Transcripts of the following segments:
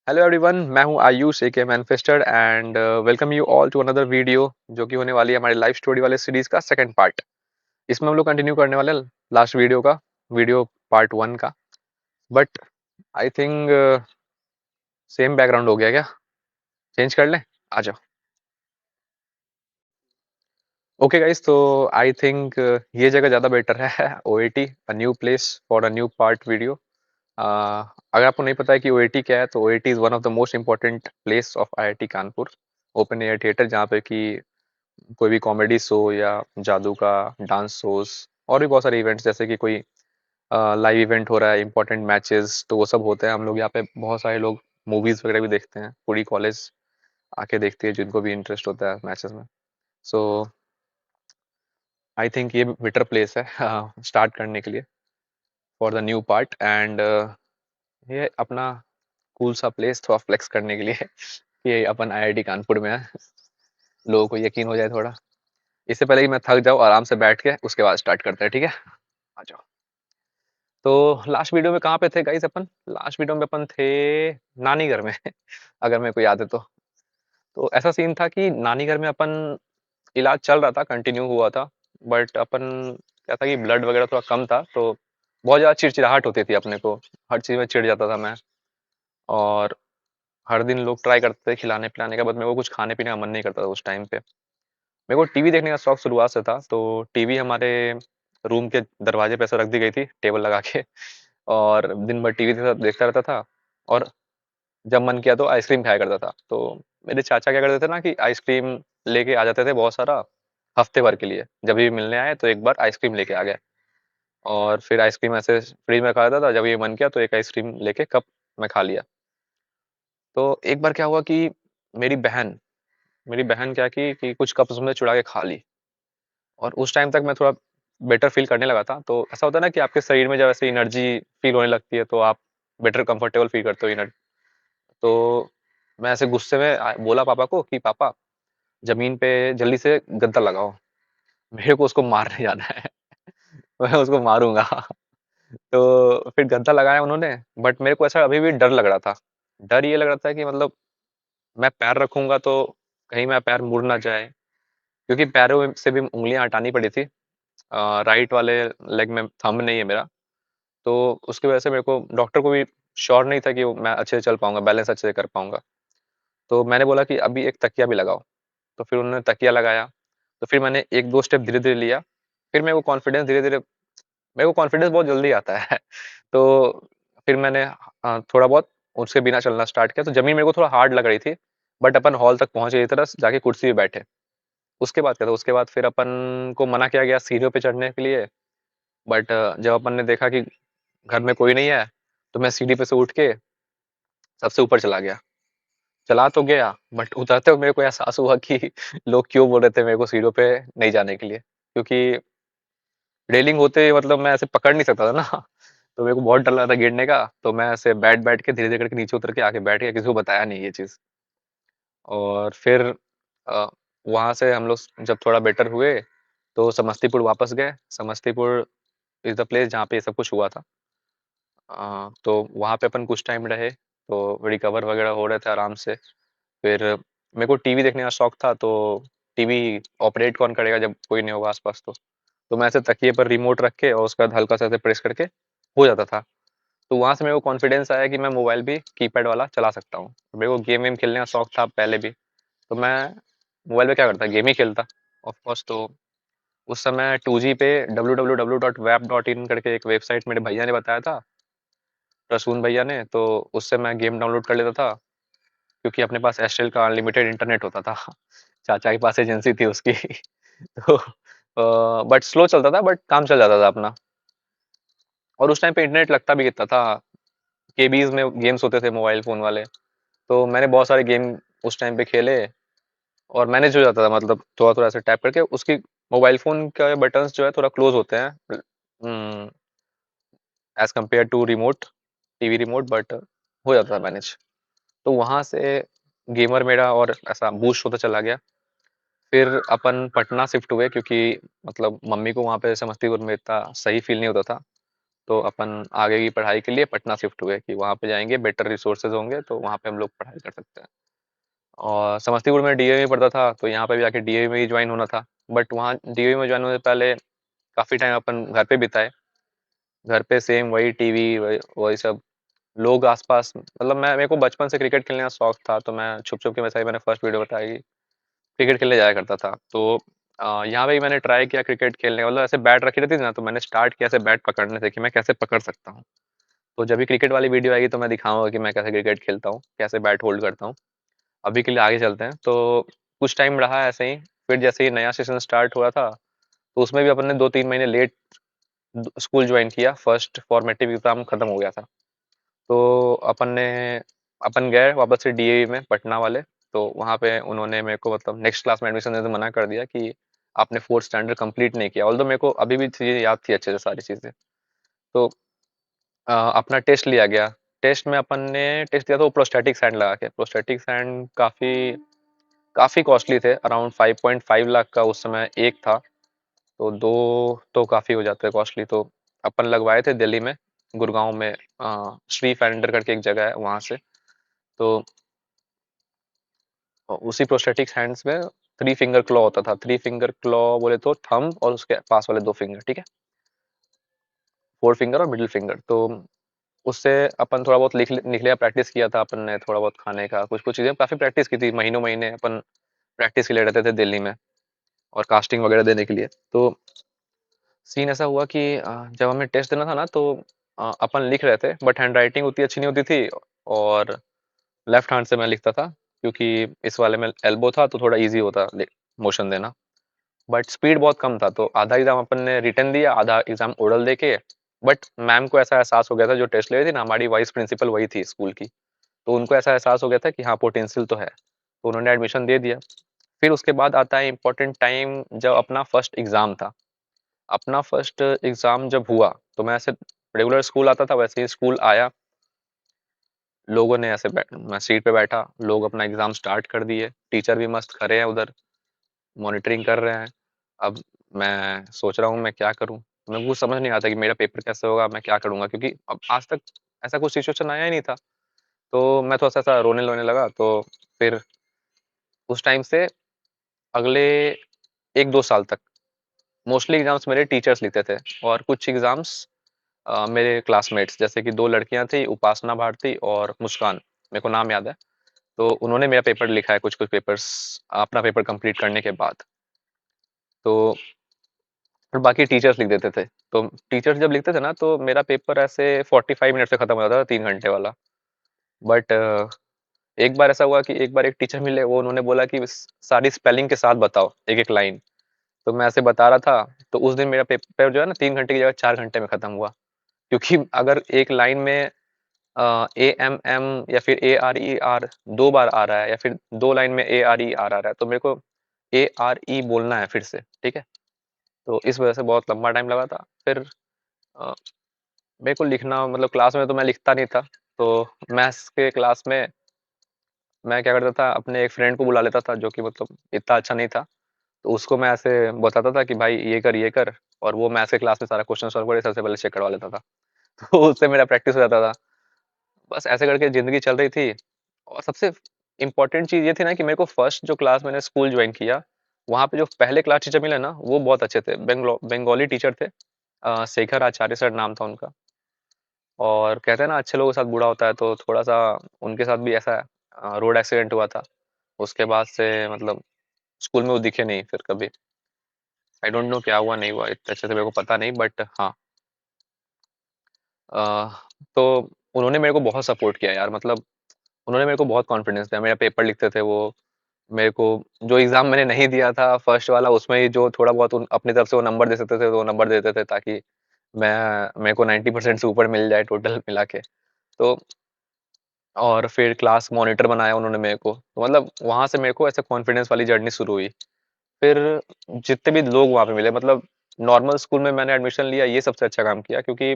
Hello everyone, मैं हूं Ayush A K manifester and welcome you all to another video जो कि होने वाली है हमारी लाइफ स्टोरी वाले सीरीज का सेकंड पार्ट। इसमें हम लोग कंटिन्यू करने वाले हैं लास्ट वीडियो का, वीडियो पार्ट 1 का। But I think same background हो गया क्या? चेंज कर लें? आ जाओ। ओके गाइस, तो आई थिंक ये जगह ज़्यादा बेटर है OAT, a new place for a new part video. अगर आपको नहीं पता है कि ओएटी क्या है, तो OAT is one of the most important place of IIT Kanpur, open air theatre, जहाँ पे कि कोई भी कॉमेडी शो या जादू का डांस शोज और भी बहुत सारे इवेंट्स, जैसे कि कोई लाइव इवेंट हो रहा है, इंपॉर्टेंट मैचेस, तो वो सब होते हैं। हम लोग यहाँ पे बहुत सारे लोग मूवीज वगैरह भी देखते हैं, पूरी कॉलेज आके देखती है जिनको भी इंटरेस्ट होता है मैचेस में। सो आई थिंक ये बेटर प्लेस है स्टार्ट करने के लिए for the new part. And ये अपना कूल सा प्लेस थोड़ा फ्लेक्स करने के लिए कि अपन आईआईटी कानपुर में है, लोगों को यकीन हो जाए थोड़ा। इससे पहले कि मैं थक जाऊँ, आराम से बैठ के उसके बाद स्टार्ट करते हैं, ठीक है? आ जाओ। तो लास्ट वीडियो में कहाँ पे थे गाइस अपन? लास्ट वीडियो में अपन थे नानी घर में अगर मेरे को याद है तो ऐसा सीन था कि नानी घर में अपन इलाज चल रहा था, कंटिन्यू हुआ था। बट अपन क्या था कि ब्लड वगैरह थोड़ा कम था, तो बहुत ज़्यादा चिड़चिड़ाहट होती थी अपने को। हर चीज़ में चिढ़ जाता था मैं। और हर दिन लोग ट्राई करते थे खिलाने पिलाने का, बट मेरे को कुछ खाने पीने का मन नहीं करता था उस टाइम पे। मेरे को टीवी देखने का शौक शुरुआत से था, तो टीवी हमारे रूम के दरवाजे पे ऐसा रख दी गई थी, टेबल लगा के। और दिन भर टीवी देखता रहता था। और जब मन किया तो आइसक्रीम खाया करता था। तो मेरे चाचा क्या करते थे ना कि आइसक्रीम लेके आ जाते थे बहुत सारा, हफ्ते भर के लिए। जब भी मिलने आए तो एक बार आइसक्रीम लेके आ गए, और फिर आइसक्रीम ऐसे फ्रिज में खाता था। जब ये मन किया तो एक आइसक्रीम लेके कप में खा लिया। तो एक बार क्या हुआ कि मेरी बहन मेरी बहन क्या की कि कुछ कप उसमें चुरा के खा ली। और उस टाइम तक मैं थोड़ा बेटर फ़ील करने लगा था। तो ऐसा होता है ना कि आपके शरीर में जब ऐसे एनर्जी फ़ील होने लगती है, तो आप बेटर कंफर्टेबल फ़ील करते हो तो मैं ऐसे गुस्से में बोला पापा को कि पापा, ज़मीन पे जल्दी से गद्दा लगाओ, मेरे को उसको मारने जाना है मैं उसको मारूँगा तो फिर गद्दा लगाया उन्होंने, बट मेरे को ऐसा अभी भी डर लग रहा था। डर ये लग रहा था कि मतलब मैं पैर रखूँगा तो कहीं मेरा पैर मुड़ ना जाए, क्योंकि पैरों से भी उँगलियाँ हटानी पड़ी थी। राइट वाले लेग में थंब नहीं है मेरा। तो उसकी वजह से मेरे को डॉक्टर को भी श्योर नहीं था कि वो मैं अच्छे से चल पाऊँगा, बैलेंस अच्छे से कर पाऊँगा। तो मैंने बोला कि अभी एक तकिया भी लगाओ। तो फिर उन्होंने तकिया लगाया। तो फिर मैंने 1-2 स्टेप धीरे-धीरे लिया। फिर मेरे को कॉन्फिडेंस बहुत जल्दी आता है। तो फिर मैंने थोड़ा बहुत उसके बिना चलना स्टार्ट किया। तो ज़मीन मेरे को थोड़ा हार्ड लग रही थी। बट अपन हॉल तक पहुँच गए, इस तरह जाके कुर्सी पे बैठे। उसके बाद क्या था, उसके बाद फिर अपन को मना किया गया सीढ़ियों पे चढ़ने के लिए। बट जब अपन ने देखा कि घर में कोई नहीं है, तो मैं सीढ़ी पे से उठ के सबसे ऊपर चला गया। चला तो गया, बट उतरते हुए मेरे को एहसास हुआ कि लोग क्यों बोल रहे थे मेरे को सीढ़ियों पे नहीं जाने के लिए। क्योंकि रेलिंग होते मतलब मैं ऐसे पकड़ नहीं सकता था ना तो मेरे को बहुत डर लग रहा था गिरने का। तो मैं ऐसे बैठ-बैठ के धीरे-धीरे करके नीचे उतर के आके बैठ गया, किसी को बताया नहीं ये चीज़। और फिर अ, वहाँ से हम लोग जब थोड़ा बेटर हुए, तो समस्तीपुर वापस गए। समस्तीपुर इज़ द प्लेस जहाँ पे ये सब कुछ हुआ था। तो वहाँ पे अपन कुछ टाइम रहे, तो रिकवर वगैरह हो रहे थे आराम से। फिर मेरे को टीवी देखने का शौक था, तो टीवी ऑपरेट कौन करेगा जब कोई नहीं होगा आस-पास तो मैं ऐसे तकिए पर रिमोट रख के और उसके बाद हल्का सा ऐसे प्रेस करके हो जाता था। तो वहाँ से मेरे को कॉन्फिडेंस आया कि मैं मोबाइल भी कीपैड वाला चला सकता हूँ। मेरे को गेम वेम खेलने का शौक था पहले भी, तो मैं मोबाइल पे क्या करता, गेम ही खेलता ऑफ कोर्स। तो उस समय 2G पे www.wap.in करके एक वेबसाइट मेरे भैया ने बताया था, प्रसून भैया ने। तो उससे मैं गेम डाउनलोड कर लेता था, क्योंकि अपने पास एयरटेल का अनलिमिटेड इंटरनेट होता था चाचा के पास एजेंसी थी उसकी तो बट स्लो चलता था, बट काम चल जाता था अपना। और उस टाइम पे इंटरनेट लगता भी कितना था, केबीज में गेम्स होते थे मोबाइल फोन वाले। तो मैंने बहुत सारे गेम उस टाइम पे खेले, और मैनेज हो जाता था, मतलब थोड़ा थोड़ा ऐसे टैप करके उसकी। मोबाइल फोन के बटन्स जो है थोड़ा क्लोज होते हैं as compare to remote, TV remote, but हो जाता था मैनेज। तो वहां से गेमर मेरा और ऐसा बूस्ट होता चला गया। फिर अपन पटना शिफ्ट हुए, क्योंकि मतलब मम्मी को वहाँ पे समस्तीपुर में इतना सही फील नहीं होता था। तो अपन आगे की पढ़ाई के लिए पटना शिफ्ट हुए कि वहाँ पे जाएंगे, बेटर रिसोर्सेज होंगे तो वहाँ पे हम लोग पढ़ाई कर सकते हैं। और समस्तीपुर में डीएवी में पढ़ता था तो यहाँ पे भी जाके डीएवी में ही ज्वाइन होना था। बट वहाँ डीएवी में ज्वाइन होने से पहले काफ़ी टाइम अपन घर पे बिताए। घर पे सेम वही टीवी, वही वही सब लोग आसपास। मतलब मैं मेरे को बचपन से क्रिकेट खेलने का शौक था, तो मैं छुप छुप के, वैसे ही मैंने फर्स्ट वीडियो बताई, क्रिकेट खेलने जाया करता था। तो यहाँ पे ही मैंने ट्राई किया क्रिकेट खेलने का। मतलब ऐसे बैट रखी रहती थी ना, तो मैंने स्टार्ट किया ऐसे बैट पकड़ने से कि मैं कैसे पकड़ सकता हूँ। तो जब भी क्रिकेट वाली वीडियो आएगी तो मैं दिखाऊंगा कि मैं कैसे क्रिकेट खेलता हूँ, कैसे बैट होल्ड करता हूँ। अभी के लिए आगे चलते हैं। तो कुछ टाइम रहा ऐसे ही। फिर जैसे ही नया सेशन स्टार्ट हुआ था, तो उसमें भी अपन ने 2-3 महीने लेट स्कूल ज्वाइन किया। फर्स्ट फॉर्मेटिव एग्जाम खत्म हो गया था। तो अपन गए वापस से डीएवी में पटना वाले। तो वहाँ पे उन्होंने मेरे को मतलब नेक्स्ट क्लास में एडमिशन देने से मना कर दिया कि आपने फोर्थ स्टैंडर्ड कंप्लीट नहीं किया। ऑल्दो मेरे को अभी भी चीज़ें याद थी अच्छे से, सारी चीज़ें। तो अपना टेस्ट लिया गया। टेस्ट में अपन ने टेस्ट दिया, तो प्रोस्टेटिक सैंड लगा के। प्रोस्टेटिक सैंड काफ़ी काफ़ी कॉस्टली थे, अराउंड 5.5 लाख का उस समय एक था। तो दो तो काफ़ी हो जाते हैं कॉस्टली। तो अपन लगवाए थे दिल्ली में, गुड़गांव में, श्री फैंडर करके एक जगह है वहाँ से। तो उसी प्रोस्थेटिक हैंड्स में 3 फिंगर क्लॉ होता था। 3 फिंगर क्लॉ बोले तो थंब और उसके पास वाले 2 फिंगर, ठीक है, 4 फिंगर और मिडिल फिंगर। तो उससे अपन थोड़ा बहुत लिख लिया, प्रैक्टिस किया था अपन ने, थोड़ा बहुत खाने का कुछ कुछ चीज़ें काफ़ी प्रैक्टिस की थी। महीनों महीने अपन प्रैक्टिस के लिए रहते थे दिल्ली में, और कास्टिंग वगैरह देने के लिए। तो सीन ऐसा हुआ कि जब हमें टेस्ट देना था ना, तो अपन लिख रहे थे, बट हैंड राइटिंग उतनी अच्छी नहीं होती थी। और लेफ्ट हैंड से मैं लिखता था, क्योंकि इस वाले में एल्बो था तो थोड़ा इजी होता मोशन देना। बट स्पीड बहुत कम था। तो आधा एग्जाम अपन ने रिटर्न दिया, आधा एग्जाम ओरल दे के। बट मैम को ऐसा एहसास हो गया था, जो टेस्ट ले रही थी ना, हमारी वाइस प्रिंसिपल वही थी स्कूल की। तो उनको ऐसा एहसास हो गया था कि हाँ, पोटेंशियल तो है। तो उन्होंने एडमिशन दे दिया। फिर उसके बाद आता है इम्पोर्टेंट टाइम, जब अपना फर्स्ट एग्जाम था। अपना फर्स्ट एग्जाम जब हुआ, तो मैं ऐसे रेगुलर स्कूल आता था, वैसे ही स्कूल आया। लोगों ने ऐसे मैं सीट पे बैठा, लोग अपना एग्जाम स्टार्ट कर दिए, टीचर भी मस्त खड़े हैं उधर, मॉनिटरिंग कर रहे हैं। अब मैं सोच रहा हूँ मैं क्या करूँ। मेरे को कुछ समझ नहीं आता कि मेरा पेपर कैसे होगा, मैं क्या करूँगा, क्योंकि अब आज तक ऐसा कुछ सिचुएशन आया ही नहीं था। तो मैं थोड़ा सा ऐसा रोने लोने लगा। तो फिर उस टाइम से अगले 1-2 साल तक मोस्टली एग्जाम्स मेरे टीचर्स लिखते थे, और कुछ एग्जाम्स मेरे क्लासमेट्स, जैसे कि 2 लड़कियां थी, उपासना भारती और मुस्कान, मेरे को नाम याद है। तो उन्होंने मेरा पेपर लिखा है, कुछ कुछ पेपर्स अपना पेपर कंप्लीट करने के बाद। तो और बाकी टीचर्स लिख देते थे। तो टीचर्स जब लिखते थे ना, तो मेरा पेपर ऐसे 45 मिनट से खत्म हो जाता था, 3 घंटे वाला। बट एक बार ऐसा हुआ कि एक बार एक टीचर मिले, वो उन्होंने बोला कि सारी स्पेलिंग के साथ बताओ एक एक लाइन। तो मैं ऐसे बता रहा था। तो उस दिन मेरा पेपर जो है ना, 3 घंटे की जगह 4 घंटे में खत्म हुआ। क्योंकि अगर एक लाइन में AMM या फिर ARER 2 बार आ रहा है, या फिर 2 लाइन में ARER आ रहा है, तो मेरे को ARE बोलना है फिर से, ठीक है। तो इस वजह से बहुत लंबा टाइम लगा था। फिर अ, मेरे को लिखना, मतलब क्लास में तो मैं लिखता नहीं था। तो मैथ्स के क्लास में मैं क्या करता था, अपने एक फ्रेंड को बुला लेता था, जो कि मतलब इतना अच्छा नहीं था। तो उसको मैं ऐसे बताता था कि भाई ये कर ये कर, और वो मैथ्स के क्लास में सारा क्वेश्चन सॉल्व करके सबसे पहले चेक करवा लेता था। तो उससे मेरा प्रैक्टिस हो जाता था। बस ऐसे करके ज़िंदगी चल रही थी। और सबसे इम्पोर्टेंट चीज़ ये थी ना, कि मेरे को फर्स्ट जो क्लास मैंने स्कूल जॉइन किया, वहाँ पे जो पहले क्लास टीचर मिले ना, वो बहुत अच्छे थे। बंगाली टीचर थे। शेखर आचार्य सर नाम था उनका। और कहते हैं ना, अच्छे लोगों के साथ बुरा होता है, तो थोड़ा सा उनके साथ भी ऐसा रोड एक्सीडेंट हुआ था। उसके बाद से मतलब स्कूल में वो दिखे नहीं फिर कभी। आई डोंट नो क्या हुआ नहीं हुआ, इतने अच्छे से मेरे को पता नहीं, बट हाँ। अ, तो उन्होंने मेरे को बहुत सपोर्ट किया यार। मतलब उन्होंने मेरे को बहुत कॉन्फिडेंस दिया। मेरा पेपर लिखते थे वो। मेरे को जो एग्जाम मैंने नहीं दिया था फर्स्ट वाला, उसमें ही जो थोड़ा बहुत अपनी तरफ से वो नंबर दे सकते थे, तो वो नंबर देते थे, ताकि मैं मेरे को 90% से ऊपर मिल जाए टोटल मिला के। तो और फिर क्लास मॉनिटर बनाया उन्होंने मेरे को। तो मतलब वहां से मेरे को ऐसे कॉन्फिडेंस वाली जर्नी शुरू हुई। फिर जितने भी लोग वहां पे मिले, मतलब नॉर्मल स्कूल में मैंने एडमिशन लिया, ये सबसे अच्छा काम किया। क्योंकि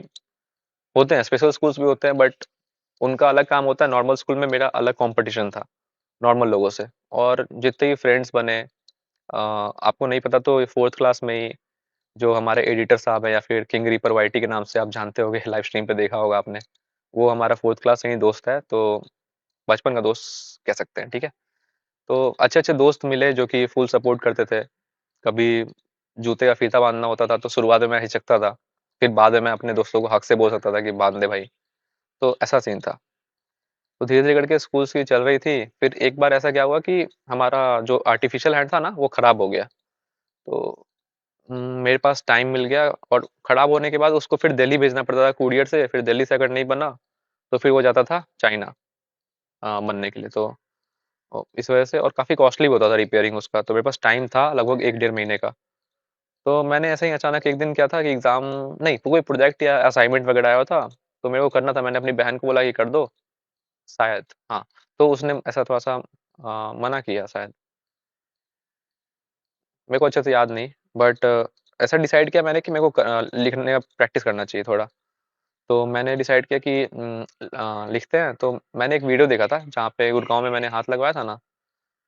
होते हैं स्पेशल स्कूल्स भी होते हैं, बट उनका अलग काम होता है। नॉर्मल स्कूल में मेरा अलग कंपटीशन था नॉर्मल लोगों से। और जितने भी फ्रेंड्स बने, आपको नहीं पता तो फोर्थ क्लास में ही जो हमारे एडिटर साहब हैं या फिर किंग रीपर वाईटी के नाम से आप जानते होंगे, लाइव स्ट्रीम पे देखा होगा आपने। वो हमारा 4th क्लास से ही दोस्त है, तो बचपन का दोस्त कह सकते हैं, ठीक है? तो अच्छे-अच्छे दोस्त मिले जो कि फुल सपोर्ट करते थे। कभी जूते का फीता बाँधना होता था तो शुरुआत में मैं हिचकता था। फिर बाद में मैं अपने दोस्तों को हक से बोल सकता था कि बाँध दे भाई। तो ऐसा सीन था। तो धीरे-धीरे करके स्कूल्स की चल रही थी। फिर एक बार ऐसा क्या हुआ कि हमारा जो आर्टिफ़िशियल हैंड था ना, वो खराब हो गया। तो मेरे पास टाइम मिल गया और खराब होने के बाद उसको फिर दिल्ली भेजना पड़ता था कूरियर से। फिर दिल्ली से अगर नहीं बना, तो फिर वो जाता था चाइना बनने के लिए। तो इस वजह से और काफ़ी कॉस्टली भी होता था रिपेयरिंग उसका। तो मेरे पास टाइम था लगभग 1 डेढ़ महीने का। तो मैंने ऐसे ही अचानक एक दिन क्या था कि एग्ज़ाम नहीं, कोई प्रोजेक्ट या असाइनमेंट वगैरह आया था, तो मेरे को करना था। मैंने अपनी बहन को बोला कि कर दो, शायद हाँ, तो उसने ऐसा थोड़ा-सा मना किया शायद। मेरे को अच्छे से याद नहीं, बट ऐसा डिसाइड किया मैंने कि मेरे को लिखने का प्रैक्टिस करना चाहिए थोड़ा। तो मैंने डिसाइड किया कि लिखते हैं। तो मैंने एक वीडियो देखा था जहाँ पे गुड़गाँव में मैंने हाथ लगवाया था ना,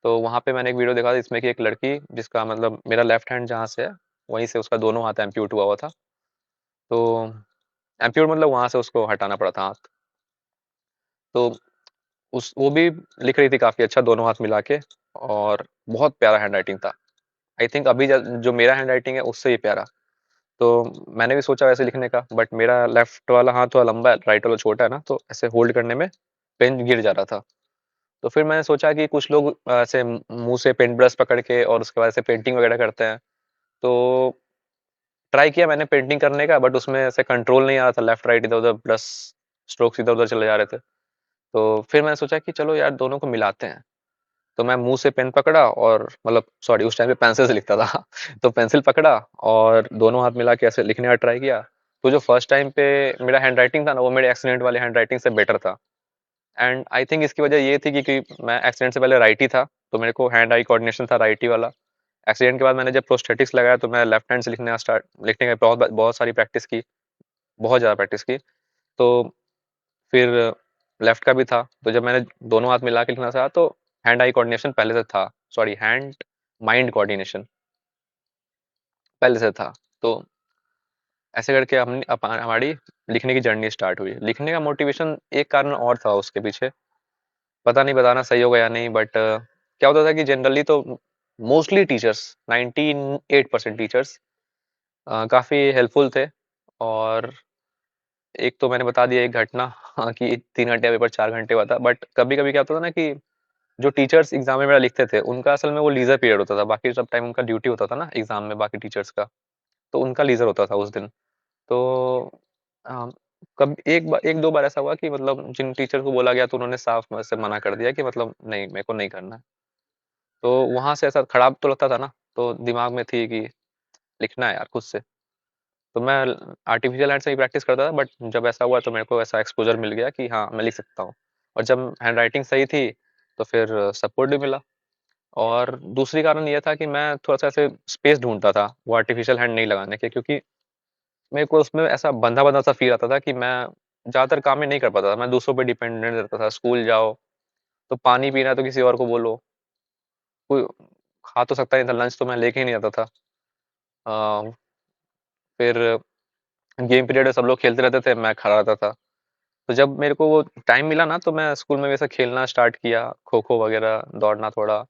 तो वहाँ पे मैंने एक वीडियो देखा था जिसमें कि एक लड़की जिसका मतलब मेरा लेफ्ट हैंड जहाँ से है, वहीं से उसका दोनों हाथ एम्प्यूट हुआ हुआ था। तो एम्प्यूट मतलब वहाँ से उसको हटाना पड़ा था हाथ। तो उस वो भी लिख रही थी काफ़ी अच्छा दोनों हाथ मिला के, और बहुत प्यारा हैंडराइटिंग था। आई थिंक अभी जो मेरा हैंडराइटिंग है उससे ही प्यारा। तो मैंने भी सोचा वैसे लिखने का, बट मेरा लेफ्ट वाला हाथ थोड़ा लंबा है, राइट वाला छोटा है ना, तो ऐसे होल्ड करने में पेन गिर जा रहा था। तो फिर मैंने सोचा कि कुछ लोग ऐसे मुँह से पेंट ब्रश पकड़ के और उसके बाद ऐसे पेंटिंग वगैरह करते हैं। तो ट्राई किया मैंने पेंटिंग करने का, बट उसमें ऐसे कंट्रोल नहीं आ रहा था, लेफ्ट राइट इधर-उधर ब्रश स्ट्रोक्स इधर-उधर चले जा रहे थे। तो फिर मैंने सोचा कि चलो यार दोनों को मिलाते हैं। तो मैं मुँह से पेन पकड़ा और मतलब सॉरी उस टाइम पे पेंसिल से लिखता था। तो पेंसिल पकड़ा और दोनों हाथ मिला के ऐसे लिखने का ट्राई किया। तो जो फर्स्ट टाइम पे मेरा हैंडराइटिंग था ना, वो मेरे एक्सीडेंट वाले हैंडराइटिंग से बेटर था। एंड आई थिंक इसकी वजह ये थी कि मैं एक्सीडेंट से पहले राइटी था, तो मेरे को हैंड आई कोऑर्डिनेशन था राइटी वाला। एक्सीडेंट के बाद मैंने जब प्रोस्थेटिक्स लगाया तो मैं लेफ्ट हैंड से लिखने का बहुत बहुत सारी प्रैक्टिस की, बहुत ज़्यादा प्रैक्टिस की। तो फिर लेफ्ट का भी था, तो जब मैंने दोनों हाथ मिला के लिखना चाहा तो हैंड आई कोऑर्डिनेशन पहले से था, सॉरी हैंड माइंड कोऑर्डिनेशन पहले से था। तो ऐसे करके हमारी लिखने की जर्नी स्टार्ट हुई। लिखने का मोटिवेशन एक कारण और था उसके पीछे, पता नहीं बताना सही होगा या नहीं, बट क्या होता था कि जनरली तो मोस्टली टीचर्स 98% टीचर्स काफ़ी हेल्पफुल थे। और एक तो मैंने बता दिया एक घटना, हाँ, कि 3 घंटे का पेपर 4 घंटे हुआ था। बट कभी-कभी क्या होता था ना कि जो टीचर्स एग्ज़ाम में मेरा लिखते थे, उनका असल में वो लीज़र पीरियड होता था। बाकी सब टाइम उनका ड्यूटी होता था ना एग्ज़ाम में बाकी टीचर्स का, तो उनका लीज़र होता था उस दिन। तो अ, कब 1-2 बार ऐसा हुआ कि मतलब जिन टीचर को बोला गया तो उन्होंने साफ मुँह से मना कर दिया कि मतलब नहीं, मेरे को नहीं करना है। तो वहाँ से ऐसा खराब तो लगता था ना, तो दिमाग में थी कि लिखना है यार खुद से। तो मैं आर्टिफ़िशियल हैंड से ही प्रैक्टिस करता था, बट जब ऐसा हुआ तो मेरे को ऐसा एक्सपोज़र मिल गया कि हाँ, मैं लिख सकता हूँ। और जब हैंडराइटिंग सही थी, तो फिर सपोर्ट भी मिला। और दूसरी कारण ये था कि मैं थोड़ा-सा ऐसे स्पेस ढूँढता था, वो आर्टिफ़िशियल हैंड नहीं लगाने के, क्योंकि मेरे को उसमें ऐसा बँधा-बँधा सा फ़ील आता था कि मैं ज़्यादातर काम में नहीं कर पाता था। मैं दूसरों पे डिपेंडेंट रहता था। स्कूल जाओ, तो पानी पीना है तो किसी और को बोलो। कोई खा तो सकता नहीं था, लंच तो मैं लेके ही नहीं जाता था। अ, फिर गेम पीरियड में सब लोग खेलते रहते थे, मैं खड़ा रहता था। तो जब मेरे को वो टाइम मिला ना, तो मैं स्कूल में वैसा खेलना स्टार्ट किया, खो-खो वगैरह, दौड़ना थोड़ा,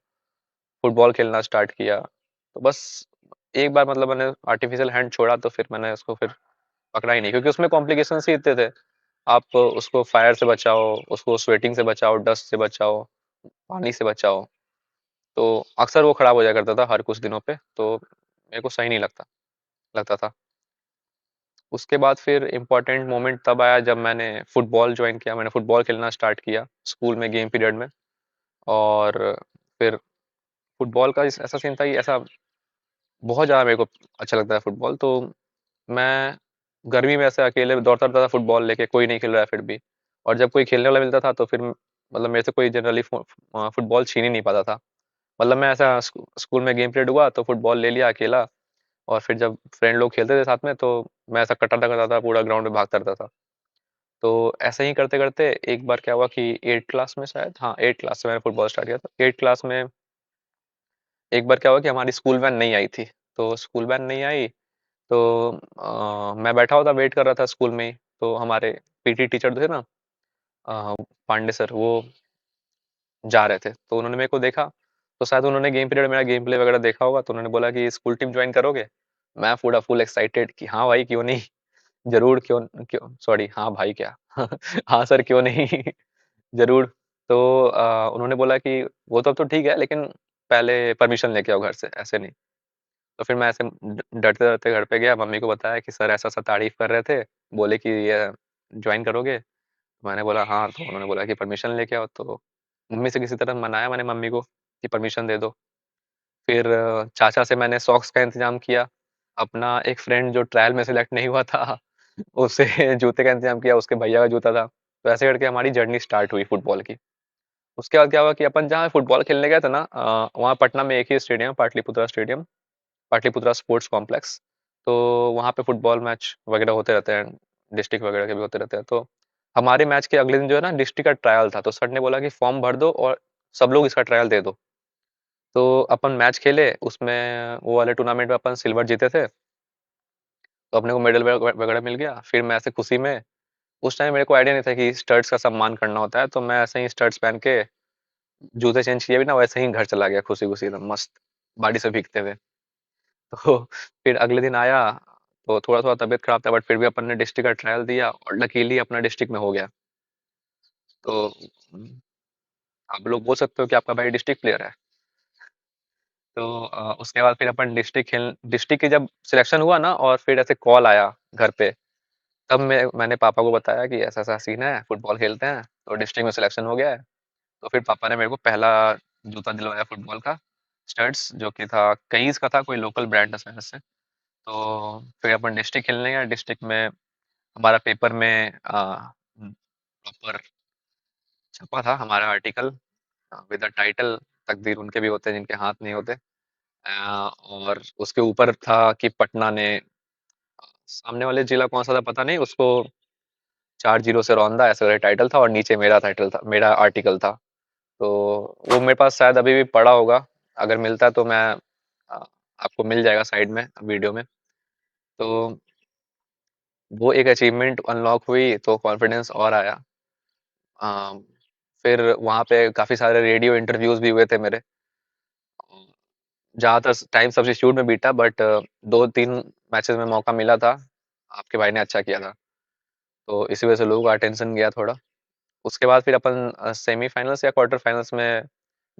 फुटबॉल खेलना स्टार्ट किया। तो बस एक बार मतलब मैंने आर्टिफ़िशियल हैंड छोड़ा तो फिर मैंने उसको फिर पकड़ा ही नहीं, क्योंकि उसमें कॉम्प्लिकेशंस ही इतने थे। आप उसको फायर से बचाओ, उसको स्वेटिंग से बचाओ, डस्ट से बचाओ, पानी से बचाओ। तो अक्सर वो खराब हो जाया करता था हर कुछ दिनों पे, तो मेरे को सही नहीं लगता लगता था। उसके बाद फिर इम्पोर्टेंट मोमेंट तब आया जब मैंने फुटबॉल जॉइन किया, मैंने फुटबॉल खेलना स्टार्ट किया स्कूल में गेम पीरियड में। और फिर फुटबॉल का ऐसा सीन था कि ऐसा बहुत ज़्यादा मेरे को अच्छा लगता है फुटबॉल। तो मैं गर्मी में ऐसे अकेले दौड़ता रहता था फुटबॉल लेके, कोई नहीं खेल रहा है फिर भी। और जब कोई खेलने वाला मिलता था तो फिर मतलब मेरे से कोई जनरली फुटबॉल छीन ही नहीं पाता था। मतलब मैं ऐसा स्कूल में गेम पीरियड हुआ तो फुटबॉल ले लिया अकेला, और फिर जब फ्रेंड लोग खेलते थे साथ में तो मैं ऐसा कट्टा करता था, पूरा ग्राउंड में भागता रहता था। तो ऐसे ही करते-करते एक बार क्या हुआ कि 8th क्लास में शायद, हाँ 8th क्लास से मैंने फुटबॉल स्टार्ट किया था। 8th क्लास में एक बार क्या हुआ कि हमारी स्कूल वैन नहीं आई थी। तो स्कूल वैन नहीं आई, तो मैं बैठा हुआ था, वेट कर रहा था स्कूल में ही। तो हमारे पीटी टीचर थे ना, पांडे सर, वो जा रहे थे, तो उन्होंने मेरे को देखा। तो शायद उन्होंने गेम पीरियड मेरा गेम प्ले वगैरह देखा होगा, तो उन्होंने बोला कि स्कूल टीम ज्वाइन करोगे। मैं पूरा फुल एक्साइटेड कि हाँ भाई क्यों नहीं, जरूर, क्यों क्यों, सॉरी, हाँ भाई क्या हाँ सर क्यों नहीं जरूर। तो उन्होंने बोला कि वो तो अब तो ठीक है, लेकिन पहले परमिशन लेके आओ घर से, ऐसे नहीं। तो फिर मैं ऐसे डरते डरते घर पे गया, मम्मी को बताया कि सर ऐसा ऐसा तारीफ कर रहे थे, बोले कि ये ज्वाइन करोगे। मैंने बोला हाँ, तो उन्होंने बोला कि परमिशन लेके आओ। तो मम्मी से किसी तरह मनाया मैंने मम्मी को कि परमिशन दे दो। फिर चाचा से मैंने सॉक्स का इंतजाम किया। अपना एक फ्रेंड जो ट्रायल में सिलेक्ट नहीं हुआ था उससे जूते का इंतजाम किया, उसके भैया का जूता था। तो ऐसे करके हमारी जर्नी स्टार्ट हुई फुटबॉल की। उसके बाद क्या हुआ कि अपन जहाँ फुटबॉल खेलने गए थे ना, वहाँ पटना में एक ही stadium, Pataliputra stadium, Pataliputra sports complex. तो वहाँ पे फुटबॉल मैच वगैरह होते रहते हैं, डिस्ट्रिक्ट वगैरह के भी होते रहते हैं। तो हमारे मैच के अगले दिन जो है ना, डिस्ट्रिक्ट का ट्रायल था, तो सर ने बोला कि फॉर्म भर दो और सब लोग इसका ट्रायल दे दो। तो अपन मैच खेले, उसमें वो वाले टूर्नामेंट में अपन सिल्वर जीते थे। तो अपने को मेडल वगैरह मिल गया। फिर मैं ऐसे खुशी में, उस टाइम मेरे को आइडिया नहीं था कि स्टड्स का सम्मान करना होता है, तो मैं ऐसे ही स्टड्स पहन के, जूते चेंज किए बिना वैसे ही घर चला गया, खुशी खुशी एकदम मस्त, बाड़ी से भीगते हुए। तो फिर अगले दिन आया, तो थोड़ा थोड़ा तबीयत खराब था, बट फिर भी अपन ने डिस्ट्रिक्ट का ट्रायल दिया और लकीली अपना डिस्ट्रिक्ट में हो गया। तो आप लोग बोल सकते हो कि आपका भाई डिस्ट्रिक्ट प्लेयर है। तो उसके बाद फिर अपन डिस्ट्रिक्ट की जब सिलेक्शन हुआ ना, और फिर ऐसे कॉल आया घर पे, तब मैंने पापा को बताया कि ऐसा ऐसा सीन है, फुटबॉल खेलते हैं, तो डिस्ट्रिक्ट में सिलेक्शन हो गया है। तो फिर पापा ने मेरे को पहला जूता दिलवाया फुटबॉल का, स्टड्स, जो कि था कईस का, था कोई लोकल ब्रांड था शायद से। तो फिर अपन डिस्ट्रिक्ट खेलने गए। डिस्ट्रिक्ट में हमारा पेपर में प्रॉपर छपा था हमारा आर्टिकल विद द टाइटल, तकदीर उनके भी होते हैं जिनके हाथ नहीं होते। और उसके ऊपर था कि पटना ने, सामने वाले जिला कौन सा था पता नहीं, उसको 4-0 से रौंदा, ऐसे करके टाइटल था, और नीचे मेरा टाइटल था, मेरा आर्टिकल था। तो वो मेरे पास शायद अभी भी पड़ा होगा, अगर मिलता है तो मैं आपको मिल जाएगा साइड में वीडियो में। तो वो एक अचीवमेंट अनलॉक हुई, तो कॉन्फिडेंस और आया। अम, फिर वहाँ पे काफी सारे रेडियो इंटरव्यूज भी हुए थे मेरे। ज्यादातर टाइम सब्स्टिट्यूट में बीता, बट 2-3 मैचेस में मौका मिला था। आपके भाई ने अच्छा किया था, तो इसी वजह से लोगों का अटेंशन गया थोड़ा। उसके बाद फिर अपन सेमीफाइनल्स या क्वार्टर फाइनल्स में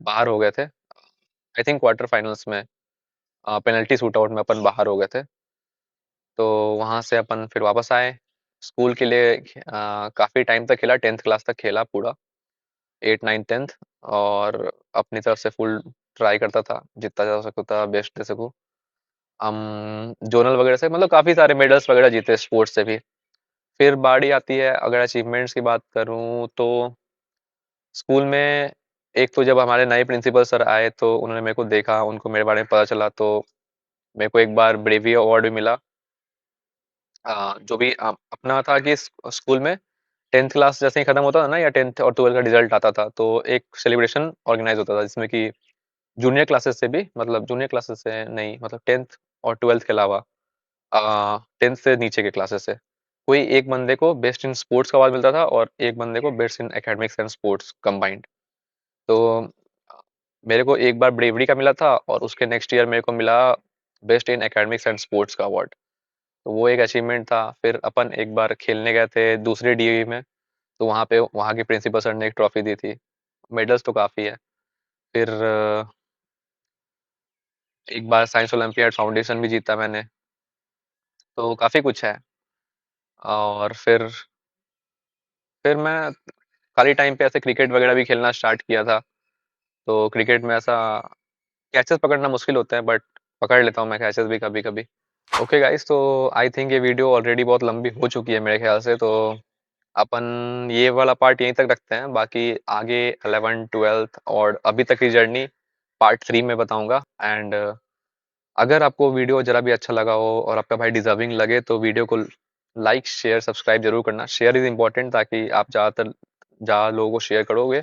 बाहर हो गए थे। आई थिंक क्वार्टर फाइनल्स में पेनल्टी शूट आउट में अपन बाहर हो गए थे। तो वहां से अपन फिर वापस आए स्कूल के लिए। काफी टाइम तक खेला, 10th क्लास तक खेला पूरा, 8 9 10th। और अपनी तरफ से फुल ट्राई करता था, जितना जा सकता था बेस्ट दे सकूं। हम जोनल वगैरह से मतलब काफी सारे मेडल्स वगैरह जीते स्पोर्ट्स से भी। फिर बारी आती है, अगर अचीवमेंट्स की बात करूं तो स्कूल में, एक तो जब हमारे नए प्रिंसिपल सर आए, तो उन्होंने मेरे को देखा, उनको मेरे बारे में पता चला, तो मेरे को एक बार ब्रेवी अवार्ड भी मिला। जो भी अपना था कि स्कूल में 10th क्लास जैसे ही खत्म होता था ना, या 10th और 12th का रिजल्ट आता था, तो एक सेलिब्रेशन ऑर्गेनाइज होता था, जिसमें कि जूनियर क्लासेस से भी, मतलब जूनियर क्लासेस से नहीं, मतलब 10th और 12th के अलावा 10th से नीचे के क्लासेस से कोई एक बंदे को बेस्ट इन स्पोर्ट्स का अवार्ड मिलता था, और एक बंदे को best in academics and sports combined. तो अ, मेरे को एक बार ब्रेवरी का मिला था, और उसके नेक्स्ट ईयर मेरे को मिला best in academics and sports का अवार्ड। तो वो एक अचीवमेंट था। फिर अपन एक बार खेलने गए थे दूसरे डीई में, तो वहाँ पे वहाँ के प्रिंसिपल सर ने एक ट्रॉफी दी थी। मेडल्स तो काफ़ी है। फिर एक बार साइंस ओलंपियाड फाउंडेशन भी जीता मैंने। तो काफ़ी कुछ है। और फिर मैं खाली टाइम पे ऐसे क्रिकेट वगैरह भी खेलना स्टार्ट किया था। तो क्रिकेट में ऐसा कैचेस पकड़ना मुश्किल होते हैं, बट पकड़ लेता हूँ मैं कैचेस भी कभी कभी। ओके गाइस, तो आई थिंक ये वीडियो ऑलरेडी बहुत लंबी हो चुकी है मेरे ख्याल से, तो अपन ये वाला पार्ट यहीं तक रखते हैं। बाकी आगे 11th 12th और अभी तक की जर्नी पार्ट 3 में बताऊंगा। एंड अगर आपको वीडियो जरा भी अच्छा लगा हो और आपका भाई डिजर्विंग लगे, तो वीडियो को लाइक शेयर सब्सक्राइब जरूर करना। शेयर इज इंपॉर्टेंट, ताकि आप ज़्यादा लोगों को शेयर करोगे,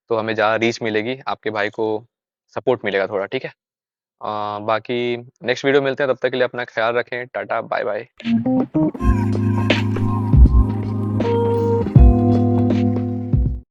तो हमें ज़्यादा रीच मिलेगी, आपके भाई को सपोर्ट मिलेगा थोड़ा, ठीक है। बाकी नेक्स्ट वीडियो मिलते हैं, तब तक के लिए अपना ख्याल रखें। Tata bye bye.